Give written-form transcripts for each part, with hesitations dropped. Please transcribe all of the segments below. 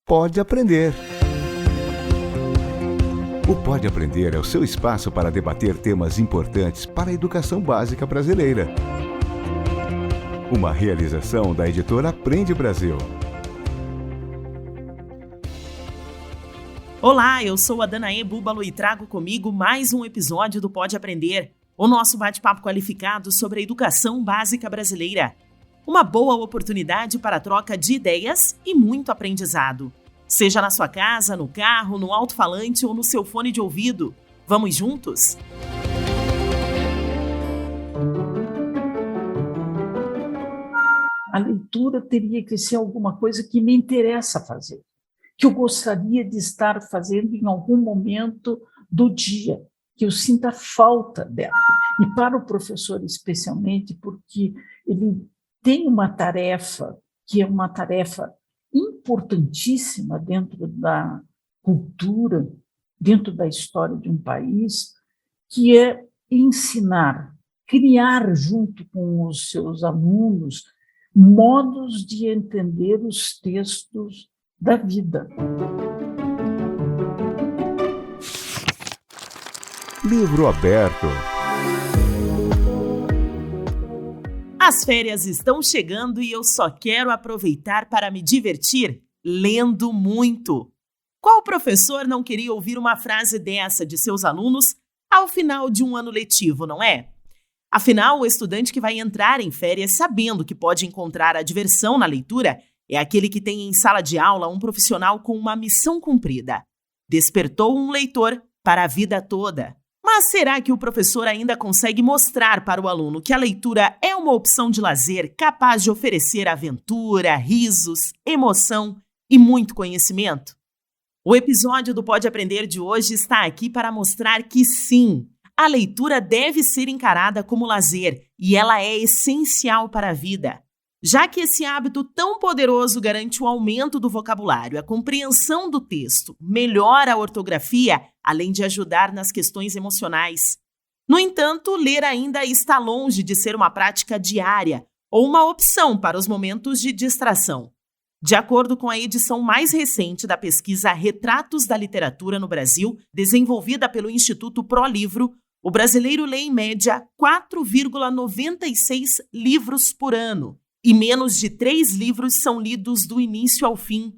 Pode Aprender. O Pode Aprender é o seu espaço para debater temas importantes para a educação básica brasileira. Uma realização da editora Aprende Brasil. Olá, eu sou a Danaê Búbalo e trago comigo mais um episódio do Pode Aprender, o nosso bate-papo qualificado sobre a educação básica brasileira. Uma boa oportunidade para a troca de ideias e muito aprendizado. Seja na sua casa, no carro, no alto-falante ou no seu fone de ouvido. Vamos juntos? A leitura teria que ser alguma coisa que me interessa fazer, que eu gostaria de estar fazendo em algum momento do dia, que eu sinta falta dela. E para o professor especialmente, porque ele tem uma tarefa que é uma tarefa importantíssima dentro da cultura, dentro da história de um país, que é ensinar, criar junto com os seus alunos modos de entender os textos da vida. Livro aberto. As férias estão chegando e eu só quero aproveitar para me divertir lendo muito. Qual professor não queria ouvir uma frase dessa de seus alunos ao final de um ano letivo, não é? Afinal, o estudante que vai entrar em férias sabendo que pode encontrar a diversão na leitura é aquele que tem em sala de aula um profissional com uma missão cumprida. Despertou um leitor para a vida toda. Mas será que o professor ainda consegue mostrar para o aluno que a leitura é uma opção de lazer capaz de oferecer aventura, risos, emoção e muito conhecimento? O episódio do Pode Aprender de hoje está aqui para mostrar que sim, a leitura deve ser encarada como lazer e ela é essencial para a vida. Já que esse hábito tão poderoso garante o aumento do vocabulário, a compreensão do texto, melhora a ortografia, além de ajudar nas questões emocionais. No entanto, ler ainda está longe de ser uma prática diária ou uma opção para os momentos de distração. De acordo com a edição mais recente da pesquisa Retratos da Literatura no Brasil, desenvolvida pelo Instituto ProLivro, o brasileiro lê em média 4,96 livros por ano. E menos de 3 livros são lidos do início ao fim.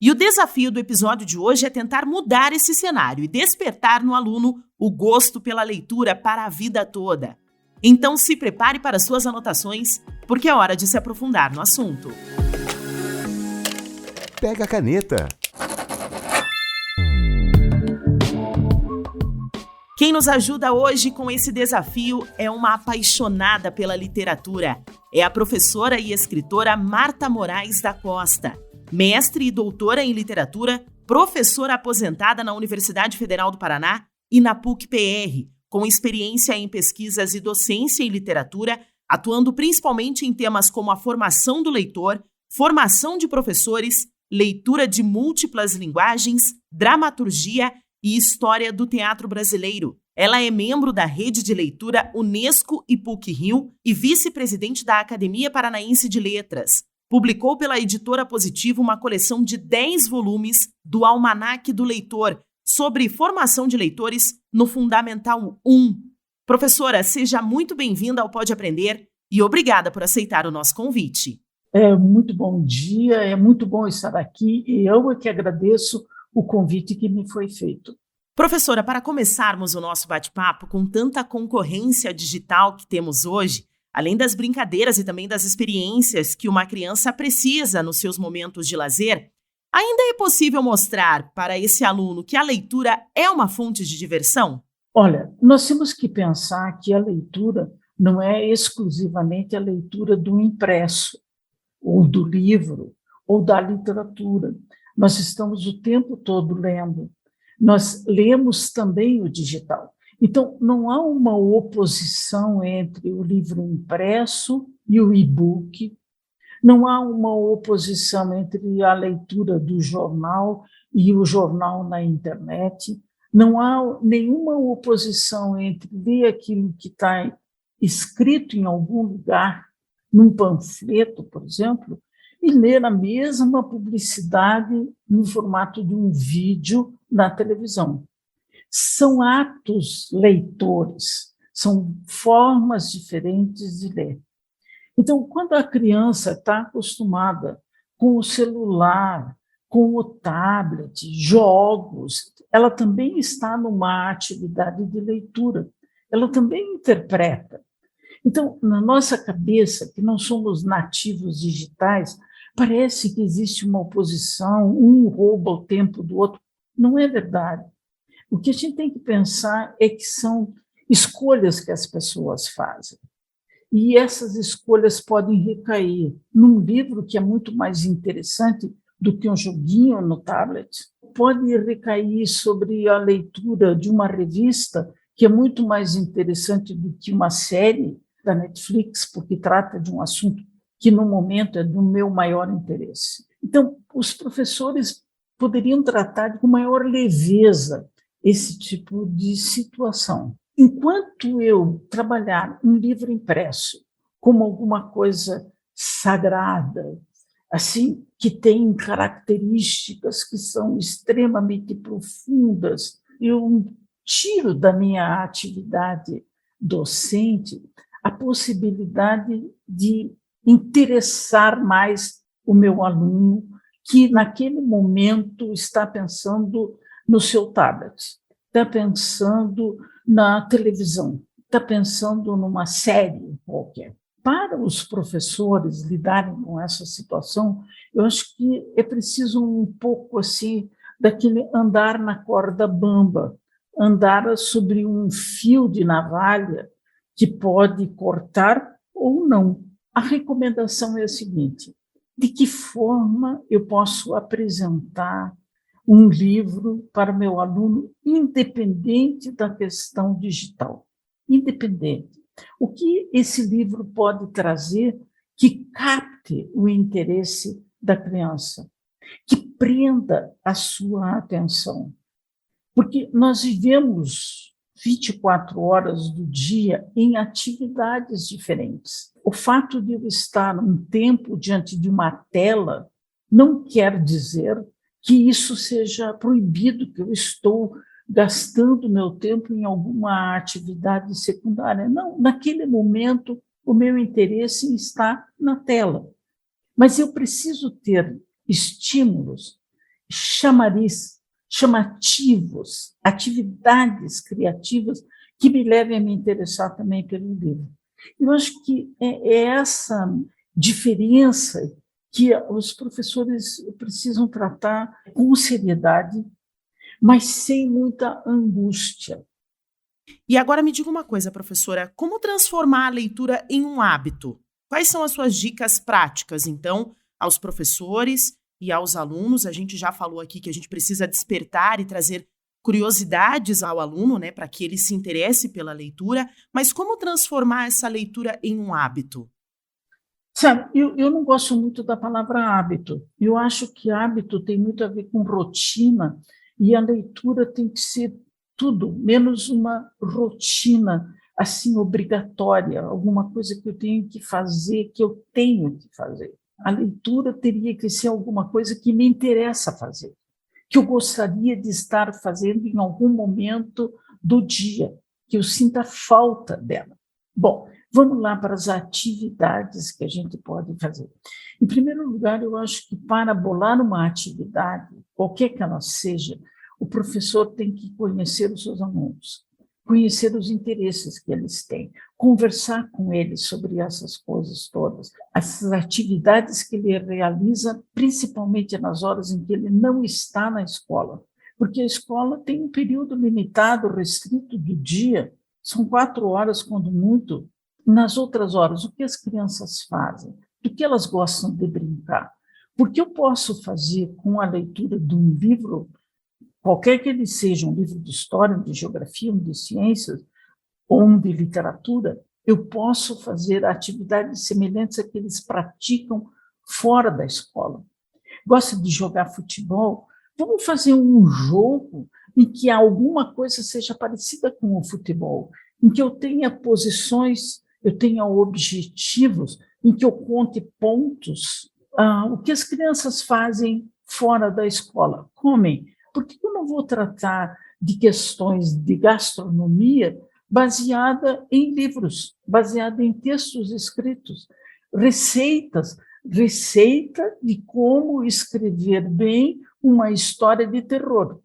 E o desafio do episódio de hoje é tentar mudar esse cenário e despertar no aluno o gosto pela leitura para a vida toda. Então se prepare para suas anotações, porque é hora de se aprofundar no assunto. Pega a caneta. Quem nos ajuda hoje com esse desafio é uma apaixonada pela literatura. É a professora e escritora Marta Moraes da Costa. Mestre e doutora em literatura, professora aposentada na Universidade Federal do Paraná e na PUC-PR, com experiência em pesquisas e docência em literatura, atuando principalmente em temas como a formação do leitor, formação de professores, leitura de múltiplas linguagens, dramaturgia e história do teatro brasileiro. Ela é membro da Rede de Leitura Unesco e PUC-Rio e vice-presidente da Academia Paranaense de Letras. Publicou pela editora Positivo uma coleção de 10 volumes do Almanaque do Leitor, sobre formação de leitores no Fundamental 1. Professora, seja muito bem-vinda ao Pode Aprender e obrigada por aceitar o nosso convite. Muito bom dia, é muito bom estar aqui e eu é que agradeço o convite que me foi feito. Professora, para começarmos o nosso bate-papo, com tanta concorrência digital que temos hoje, além das brincadeiras e também das experiências que uma criança precisa nos seus momentos de lazer, ainda é possível mostrar para esse aluno que a leitura é uma fonte de diversão? Olha, nós temos que pensar que a leitura não é exclusivamente a leitura do impresso, ou do livro, ou da literatura. Nós estamos o tempo todo lendo. Nós lemos também o digital. Então, não há uma oposição entre o livro impresso e o e-book, não há uma oposição entre a leitura do jornal e o jornal na internet, não há nenhuma oposição entre ler aquilo que está escrito em algum lugar, num panfleto, por exemplo, e ler a mesma publicidade no formato de um vídeo na televisão. São atos leitores, são formas diferentes de ler. Então, quando a criança está acostumada com o celular, com o tablet, jogos, ela também está numa atividade de leitura, ela também interpreta. Então, na nossa cabeça, que não somos nativos digitais, parece que existe uma oposição, um rouba o tempo do outro. Não é verdade. O que a gente tem que pensar é que são escolhas que as pessoas fazem. E essas escolhas podem recair num livro que é muito mais interessante do que um joguinho no tablet. Pode recair sobre a leitura de uma revista que é muito mais interessante do que uma série da Netflix, porque trata de um assunto que, no momento, é do meu maior interesse. Então, os professores poderiam tratar com maior leveza esse tipo de situação. Enquanto eu trabalhar um livro impresso como alguma coisa sagrada, assim, que tem características que são extremamente profundas, eu tiro da minha atividade docente a possibilidade de interessar mais o meu aluno, que naquele momento está pensando no seu tablet, está pensando na televisão, está pensando numa série qualquer. Para os professores lidarem com essa situação, eu acho que é preciso um pouco assim daquele andar na corda bamba, andar sobre um fio de navalha que pode cortar ou não. A recomendação é a seguinte: de que forma eu posso apresentar um livro para meu aluno, independente da questão digital, independente. O que esse livro pode trazer que capte o interesse da criança, que prenda a sua atenção? Porque nós vivemos 24 horas do dia em atividades diferentes. O fato de eu estar um tempo diante de uma tela não quer dizer que isso seja proibido, que eu estou gastando meu tempo em alguma atividade secundária. Não, naquele momento, o meu interesse está na tela. Mas eu preciso ter estímulos, chamativos, atividades criativas que me levem a me interessar também pelo livro. Eu acho que é essa diferença que os professores precisam tratar com seriedade, mas sem muita angústia. E agora me diga uma coisa, professora, como transformar a leitura em um hábito? Quais são as suas dicas práticas, então, aos professores e aos alunos? A gente já falou aqui que a gente precisa despertar e trazer curiosidades ao aluno, né, para que ele se interesse pela leitura, mas como transformar essa leitura em um hábito? Sabe, eu não gosto muito da palavra hábito. Eu acho que hábito tem muito a ver com rotina, e a leitura tem que ser tudo, menos uma rotina assim obrigatória, alguma coisa que eu tenho que fazer, que eu tenho que fazer. A leitura teria que ser alguma coisa que me interessa fazer, que eu gostaria de estar fazendo em algum momento do dia, que eu sinta falta dela. Bom, vamos lá para as atividades que a gente pode fazer. Em primeiro lugar, eu acho que para bolar uma atividade, qualquer que ela seja, o professor tem que conhecer os seus alunos, conhecer os interesses que eles têm, conversar com eles sobre essas coisas todas, essas atividades que ele realiza, principalmente nas horas em que ele não está na escola, porque a escola tem um período limitado, restrito do dia, são 4 horas, quando muito. Nas outras horas, o que as crianças fazem? Do que elas gostam de brincar? Porque eu posso fazer com a leitura de um livro, qualquer que ele seja, um livro de história, um de geografia, um de ciências, ou um de literatura, eu posso fazer atividades semelhantes a que eles praticam fora da escola. Gosta de jogar futebol? Vamos fazer um jogo em que alguma coisa seja parecida com o futebol, em que eu tenha posições, eu tenha objetivos, em que eu conte pontos O que as crianças fazem fora da escola? Comem. Por que eu não vou tratar de questões de gastronomia baseada em livros, baseada em textos escritos, receita de como escrever bem uma história de terror.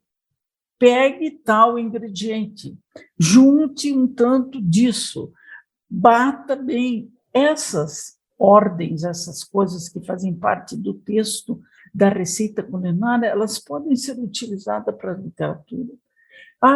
Pegue tal ingrediente, junte um tanto disso, bata bem. Essas ordens, essas coisas que fazem parte do texto da receita culinária, elas podem ser utilizadas para a literatura.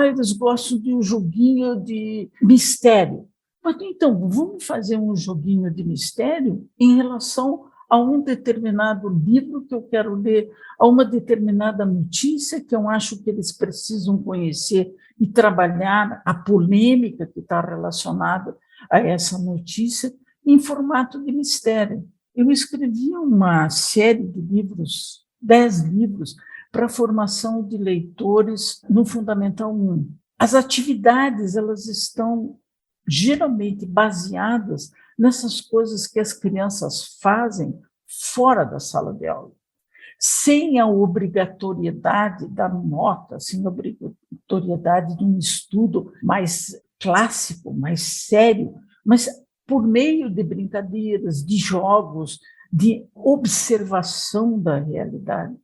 Eles gostam de um joguinho de mistério. Mas então, vamos fazer um joguinho de mistério em relação a um determinado livro que eu quero ler, a uma determinada notícia que eu acho que eles precisam conhecer e trabalhar a polêmica que está relacionada a essa notícia em formato de mistério. Eu escrevi uma série de livros, 10 livros, para a formação de leitores no Fundamental 1. As atividades, elas estão geralmente baseadas nessas coisas que as crianças fazem fora da sala de aula, sem a obrigatoriedade da nota, sem a obrigatoriedade de um estudo mais clássico, mais sério, mas por meio de brincadeiras, de jogos, de observação da realidade.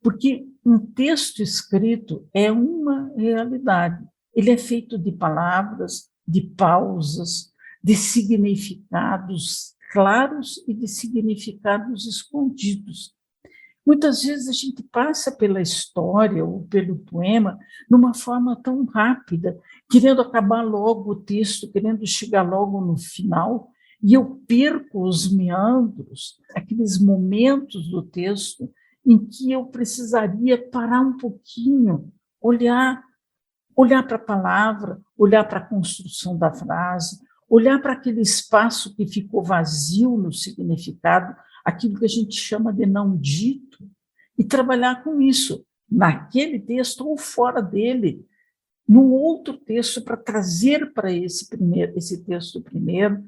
Porque um texto escrito é uma realidade. Ele é feito de palavras, de pausas, de significados claros e de significados escondidos. Muitas vezes a gente passa pela história ou pelo poema numa forma tão rápida, querendo acabar logo o texto, querendo chegar logo no final, e eu perco os meandros, aqueles momentos do texto em que eu precisaria parar um pouquinho, olhar para a palavra, olhar para a construção da frase, olhar para aquele espaço que ficou vazio no significado, aquilo que a gente chama de não dito, e trabalhar com isso, naquele texto ou fora dele, num outro texto, para trazer para esse texto primeiro.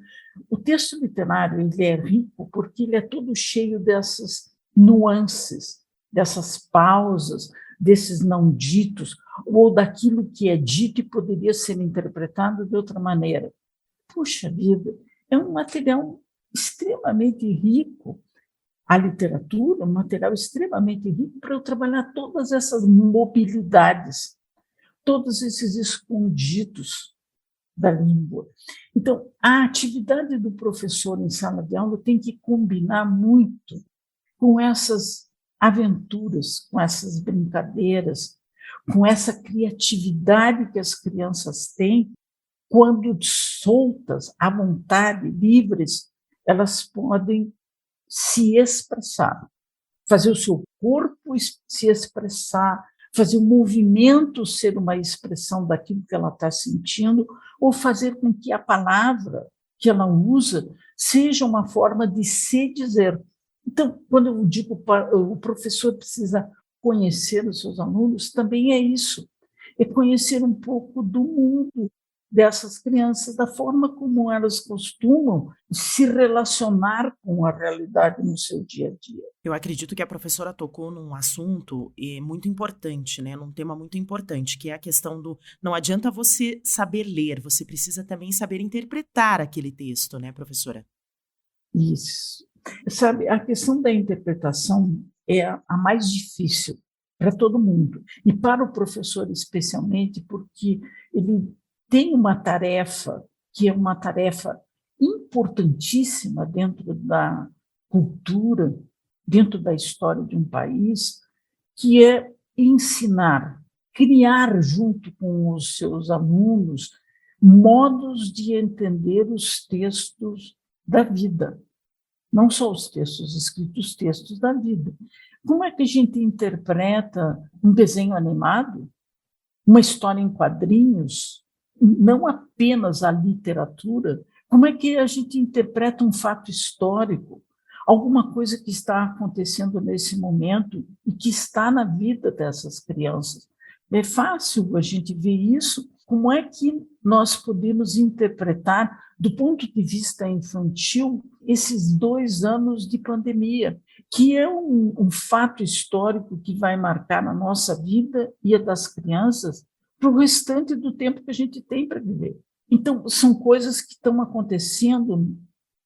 O texto literário ele é rico porque ele é todo cheio dessas nuances, dessas pausas, desses não ditos, ou daquilo que é dito e poderia ser interpretado de outra maneira. Puxa vida, é um material extremamente rico. A literatura é um material extremamente rico para eu trabalhar todas essas mobilidades, todos esses escondidos da língua. Então, a atividade do professor em sala de aula tem que combinar muito com essas aventuras, com essas brincadeiras, com essa criatividade que as crianças têm, quando soltas, à vontade, livres, elas podem se expressar, fazer o seu corpo se expressar, fazer o movimento ser uma expressão daquilo que ela está sentindo, ou fazer com que a palavra que ela usa seja uma forma de se dizer. Então, quando eu digo o professor precisa conhecer os seus alunos, também é isso, é conhecer um pouco do mundo dessas crianças, da forma como elas costumam se relacionar com a realidade no seu dia a dia. Eu acredito que a professora tocou num assunto muito importante, né? Num tema muito importante, que é a questão do não adianta você saber ler, você precisa também saber interpretar aquele texto, né, professora? Isso. Sabe, a questão da interpretação é a mais difícil para todo mundo, e para o professor especialmente, porque ele tem uma tarefa que é uma tarefa importantíssima dentro da cultura, dentro da história de um país, que é ensinar, criar junto com os seus alunos modos de entender os textos da vida, não só os textos escritos, os textos da vida. Como é que a gente interpreta um desenho animado, uma história em quadrinhos, não apenas a literatura? Como é que a gente interpreta um fato histórico, alguma coisa que está acontecendo nesse momento e que está na vida dessas crianças? É fácil a gente ver isso. Como é que nós podemos interpretar, do ponto de vista infantil, esses 2 anos de pandemia? que é um fato histórico que vai marcar a nossa vida e a das crianças para o restante do tempo que a gente tem para viver. Então, são coisas que estão acontecendo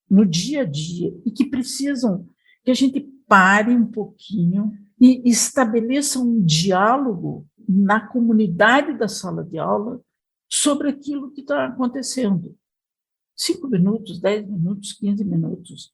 no dia a dia e que precisam que a gente pare um pouquinho e estabeleça um diálogo na comunidade da sala de aula sobre aquilo que está acontecendo. 5 minutos, 10 minutos, 15 minutos.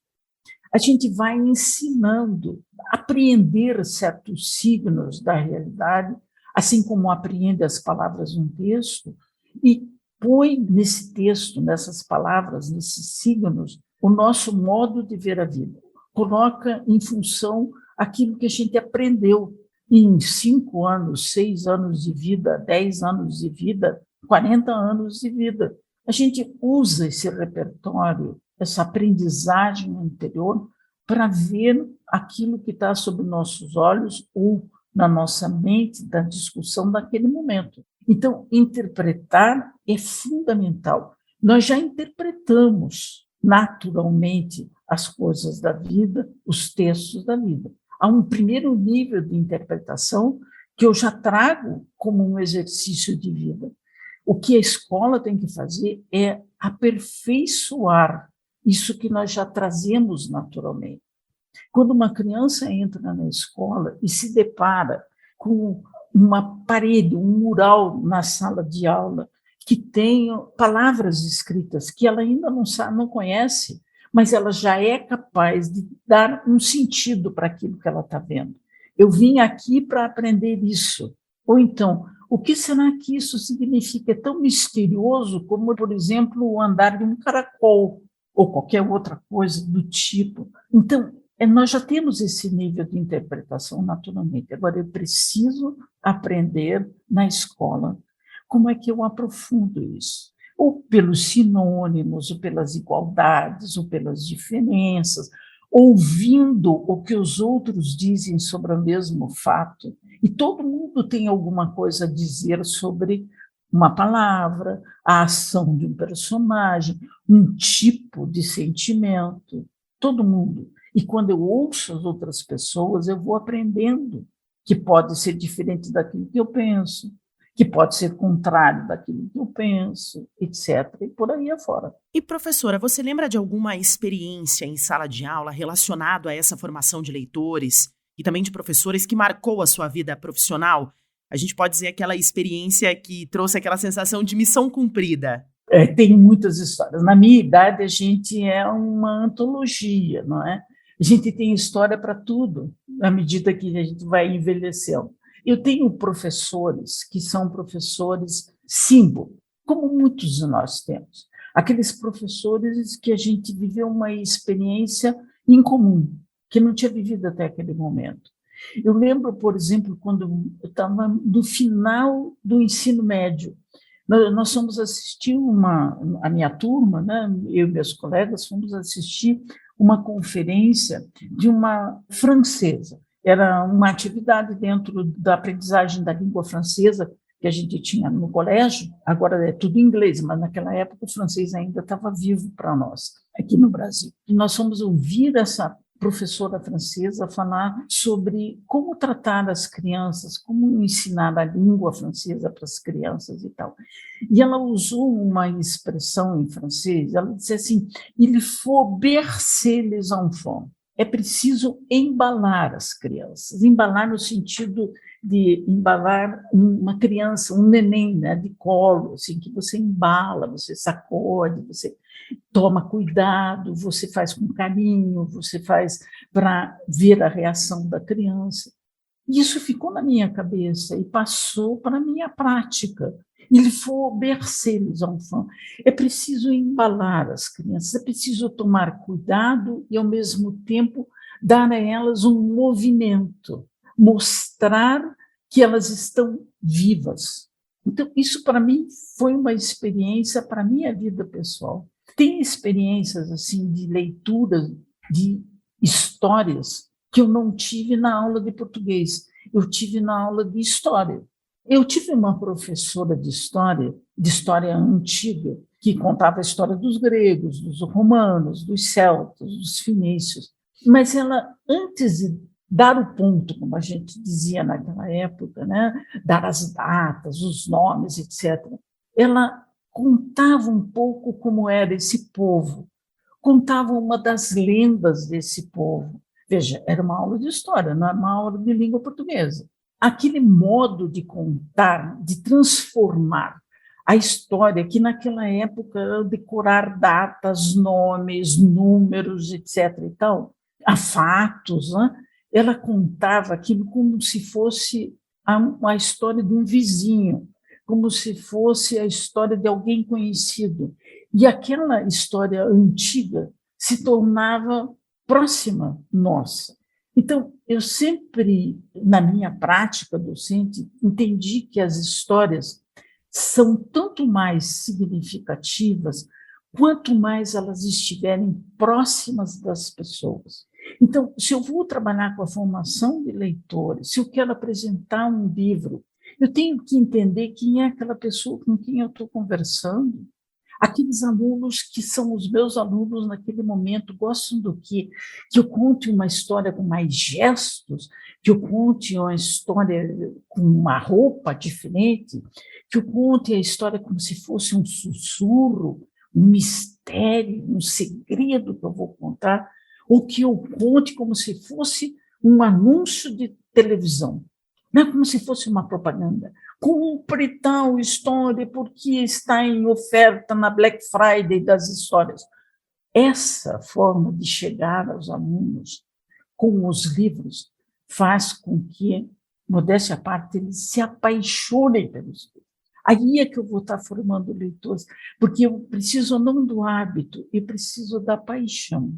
A gente vai ensinando a apreender certos signos da realidade, assim como apreende as palavras de um texto, e põe nesse texto, nessas palavras, nesses signos, o nosso modo de ver a vida. Coloca em função aquilo que a gente aprendeu em 5 anos, 6 anos de vida, 10 anos de vida, 40 anos de vida. A gente usa esse repertório, essa aprendizagem anterior, para ver aquilo que está sob nossos olhos ou na nossa mente, da discussão daquele momento. Então, interpretar é fundamental. Nós já interpretamos naturalmente as coisas da vida, os textos da vida. Há um primeiro nível de interpretação que eu já trago como um exercício de vida. O que a escola tem que fazer é aperfeiçoar isso que nós já trazemos naturalmente. Quando uma criança entra na escola e se depara com uma parede, um mural na sala de aula que tem palavras escritas que ela ainda não sabe, não conhece, mas ela já é capaz de dar um sentido para aquilo que ela está vendo. Eu vim aqui para aprender isso. Ou então, o que será que isso significa? É tão misterioso como, por exemplo, o andar de um caracol ou qualquer outra coisa do tipo. Então, nós já temos esse nível de interpretação naturalmente. Agora, eu preciso aprender na escola como é que eu aprofundo isso. Ou pelos sinônimos, ou pelas igualdades, ou pelas diferenças, ouvindo o que os outros dizem sobre o mesmo fato. E todo mundo tem alguma coisa a dizer sobre uma palavra, a ação de um personagem, um tipo de sentimento, todo mundo. E quando eu ouço as outras pessoas, eu vou aprendendo que pode ser diferente daquilo que eu penso, que pode ser contrário daquilo que eu penso, etc. E por aí afora. E, professora, você lembra de alguma experiência em sala de aula relacionada a essa formação de leitores e também de professores que marcou a sua vida profissional? A gente pode dizer aquela experiência que trouxe aquela sensação de missão cumprida. Tem muitas histórias. Na minha idade, a gente é uma antologia, não é? A gente tem história para tudo, à medida que a gente vai envelhecendo. Eu tenho professores que são professores símbolo, como muitos de nós temos. Aqueles professores que a gente viveu uma experiência em comum, que não tinha vivido até aquele momento. Eu lembro, por exemplo, quando eu estava no final do ensino médio, nós fomos assistir a minha turma, né, eu e meus colegas, fomos assistir uma conferência de uma francesa. Era uma atividade dentro da aprendizagem da língua francesa que a gente tinha no colégio, agora é tudo em inglês, mas naquela época o francês ainda estava vivo para nós, aqui no Brasil. E nós fomos ouvir essa professora francesa falar sobre como tratar as crianças, como ensinar a língua francesa para as crianças e tal. E ela usou uma expressão em francês, ela disse assim, il faut bercer les enfants. É preciso embalar as crianças, embalar no sentido de embalar uma criança, um neném, né, de colo, assim, que você embala, você sacode, você toma cuidado, você faz com carinho, você faz para ver a reação da criança. Isso ficou na minha cabeça e passou para a minha prática. Il faut bercer les enfants. É preciso embalar as crianças, é preciso tomar cuidado e, ao mesmo tempo, dar a elas um movimento, mostrar que elas estão vivas. Então, isso, para mim, foi uma experiência para a minha vida pessoal. Tem experiências assim de leitura de histórias que eu não tive na aula de português, eu tive na aula de história. Eu tive uma professora de história antiga, que contava a história dos gregos, dos romanos, dos celtas, dos fenícios. Mas ela, antes de dar o ponto, como a gente dizia naquela época, né, dar as datas, os nomes, etc., ela contava um pouco como era esse povo, contava uma das lendas desse povo. Veja, era uma aula de história, não era uma aula de língua portuguesa. Aquele modo de contar, de transformar a história, que naquela época era decorar datas, nomes, números, etc. e tal, a fatos, né? Ela contava aquilo como se fosse a história de um vizinho, como se fosse a história de alguém conhecido. E aquela história antiga se tornava próxima nossa. Então, eu sempre, na minha prática docente, entendi que as histórias são tanto mais significativas quanto mais elas estiverem próximas das pessoas. Então, se eu vou trabalhar com a formação de leitores, se eu quero apresentar um livro, eu tenho que entender quem é aquela pessoa com quem eu estou conversando. Aqueles alunos que são os meus alunos naquele momento gostam do quê? Que eu conte uma história com mais gestos, que eu conte uma história com uma roupa diferente, que eu conte a história como se fosse um sussurro, um mistério, um segredo que eu vou contar, ou que eu conte como se fosse um anúncio de televisão, não é como se fosse uma propaganda. Compre tal história porque está em oferta na Black Friday das histórias. Essa forma de chegar aos alunos com os livros faz com que, modéstia à parte, eles se apaixonem pelos livros. Aí é que eu vou estar formando leitores, porque eu preciso não do hábito, eu preciso da paixão,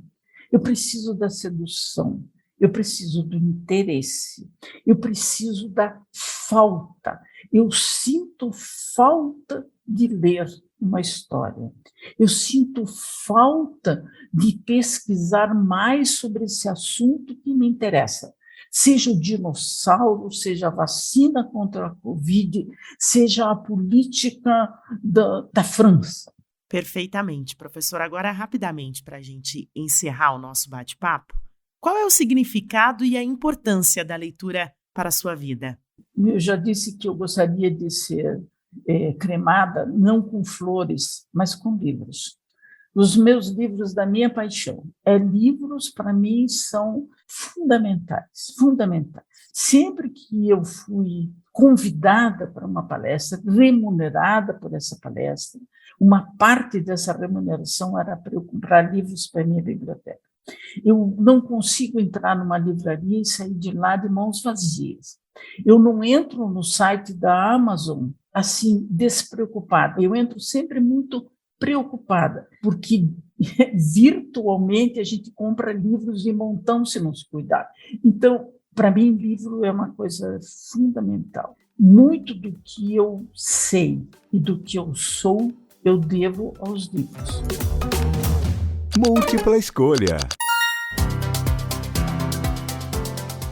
eu preciso da sedução, eu preciso do interesse, eu preciso da falta. Eu sinto falta de ler uma história. Eu sinto falta de pesquisar mais sobre esse assunto que me interessa. Seja o dinossauro, seja a vacina contra a Covid, seja a política da França. Perfeitamente, professor. Agora, rapidamente, para a gente encerrar o nosso bate-papo, qual é o significado e a importância da leitura para a sua vida? Eu já disse que eu gostaria de ser cremada, não com flores, mas com livros. Os meus livros da minha paixão. Livros, para mim, são fundamentais, fundamentais. Sempre que eu fui convidada para uma palestra, remunerada por essa palestra, uma parte dessa remuneração era para eu comprar livros para a minha biblioteca. Eu não consigo entrar numa livraria e sair de lá de mãos vazias. Eu não entro no site da Amazon assim, despreocupada. Eu entro sempre muito preocupada, porque virtualmente a gente compra livros de montão se não se cuidar. Então, para mim, livro é uma coisa fundamental. Muito do que eu sei e do que eu sou, eu devo aos livros. Múltipla escolha.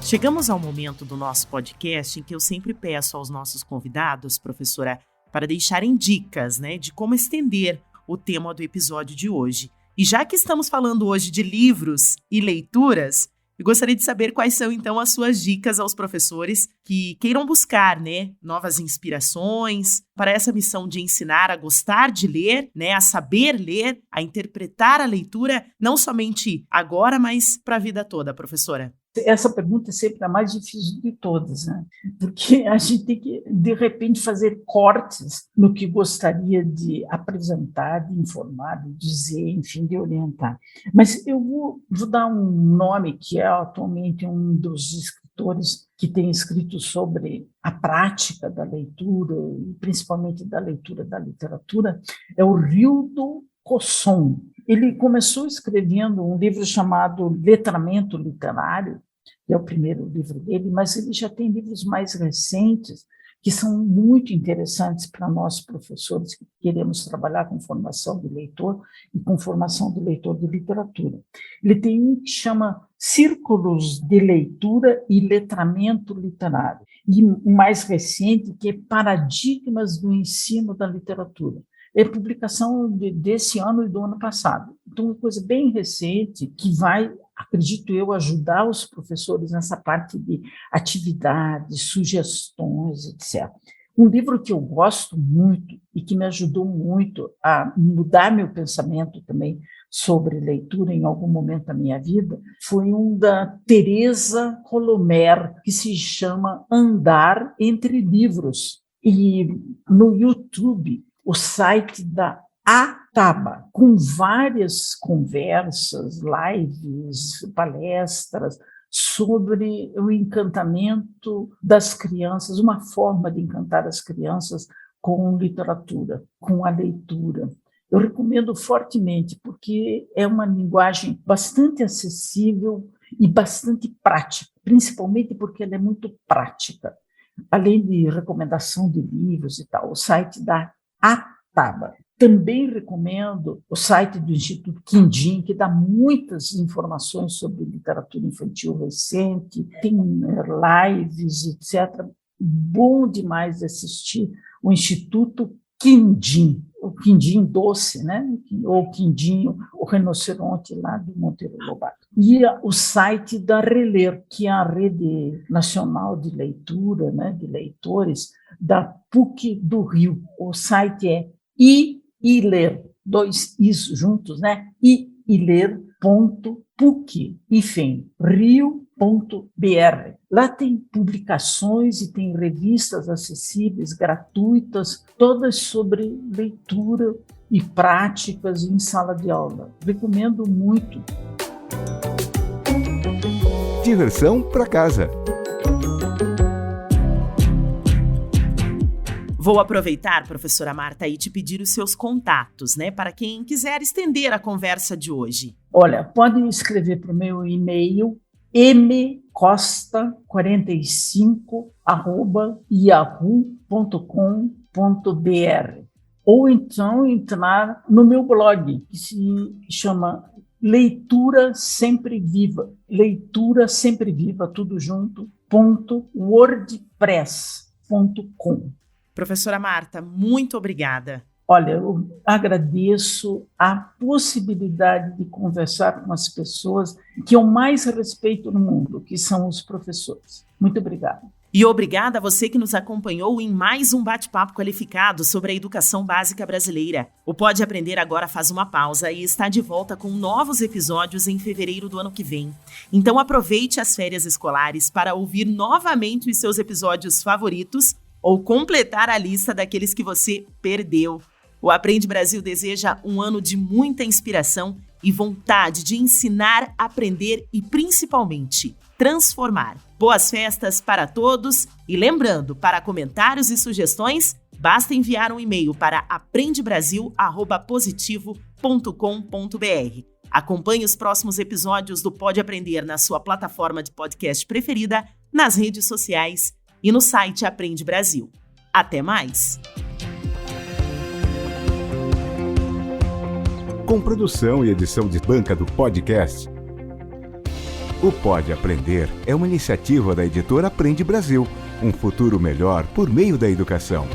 Chegamos ao momento do nosso podcast em que eu sempre peço aos nossos convidados, professora, para deixarem dicas, de como estender o tema do episódio de hoje. E já que estamos falando hoje de livros e leituras, eu gostaria de saber quais são, então, as suas dicas aos professores que queiram buscar, novas inspirações para essa missão de ensinar a gostar de ler, a saber ler, a interpretar a leitura, não somente agora, mas para a vida toda, professora. Essa pergunta é sempre a mais difícil de todas, porque a gente tem que, de repente, fazer cortes no que gostaria de apresentar, de informar, de dizer, enfim, de orientar. Mas eu vou dar um nome que é atualmente um dos escritores que tem escrito sobre a prática da leitura, e principalmente da leitura da literatura, é o Rildo Cosson. Ele começou escrevendo um livro chamado Letramento Literário, que é o primeiro livro dele, mas ele já tem livros mais recentes que são muito interessantes para nós professores que queremos trabalhar com formação de leitor e com formação de leitor de literatura. Ele tem um que chama Círculos de Leitura e Letramento Literário, e o mais recente, que é Paradigmas do Ensino da Literatura. é publicação desse ano e do ano passado. Então, uma coisa bem recente que vai, acredito eu, ajudar os professores nessa parte de atividades, sugestões, etc. Um livro que eu gosto muito e que me ajudou muito a mudar meu pensamento também sobre leitura em algum momento da minha vida foi um da Teresa Colomer, que se chama Andar Entre Livros. E no YouTube, o site da Ataba, com várias conversas, lives, palestras sobre o encantamento das crianças, uma forma de encantar as crianças com literatura, com a leitura. Eu recomendo fortemente, porque é uma linguagem bastante acessível e bastante prática, principalmente porque ela é muito prática. Além de recomendação de livros e tal, o site da Ataba. Também recomendo o site do Instituto Quindim, que dá muitas informações sobre literatura infantil recente, tem lives, etc. Bom demais de assistir o Instituto Quindim, o Quindim doce, né? Ou Quindinho, o rinoceronte lá do Monteiro Lobato. E o site da Reler, que é a Rede Nacional de Leitura, né? De leitores, da PUC do Rio. O site é iler, 2 is juntos, né? iler.puc-rio.br. Lá tem publicações e tem revistas acessíveis, gratuitas, todas sobre leitura e práticas em sala de aula. Recomendo muito. Diversão para casa. Vou aproveitar, professora Marta, e te pedir os seus contatos, né, para quem quiser estender a conversa de hoje. Olha, pode escrever para o meu e-mail mcosta45@yahoo.com.br ou então entrar no meu blog, que se chama Leitura Sempre Viva, tudo junto, .wordpress.com. Professora Marta, muito obrigada. Olha, eu agradeço a possibilidade de conversar com as pessoas que eu mais respeito no mundo, que são os professores. Muito obrigada. E obrigada a você que nos acompanhou em mais um bate-papo qualificado sobre a educação básica brasileira. O Pode Aprender agora faz uma pausa e está de volta com novos episódios em fevereiro do ano que vem. Então aproveite as férias escolares para ouvir novamente os seus episódios favoritos ou completar a lista daqueles que você perdeu. O Aprende Brasil deseja um ano de muita inspiração e vontade de ensinar, aprender e, principalmente, transformar. Boas festas para todos e lembrando, para comentários e sugestões, basta enviar um e-mail para aprendebrasil@positivo.com.br. Acompanhe os próximos episódios do Pode Aprender na sua plataforma de podcast preferida, nas redes sociais e no site Aprende Brasil. Até mais! Com produção e edição de banca do podcast, o Pode Aprender é uma iniciativa da editora Aprende Brasil, um futuro melhor por meio da educação.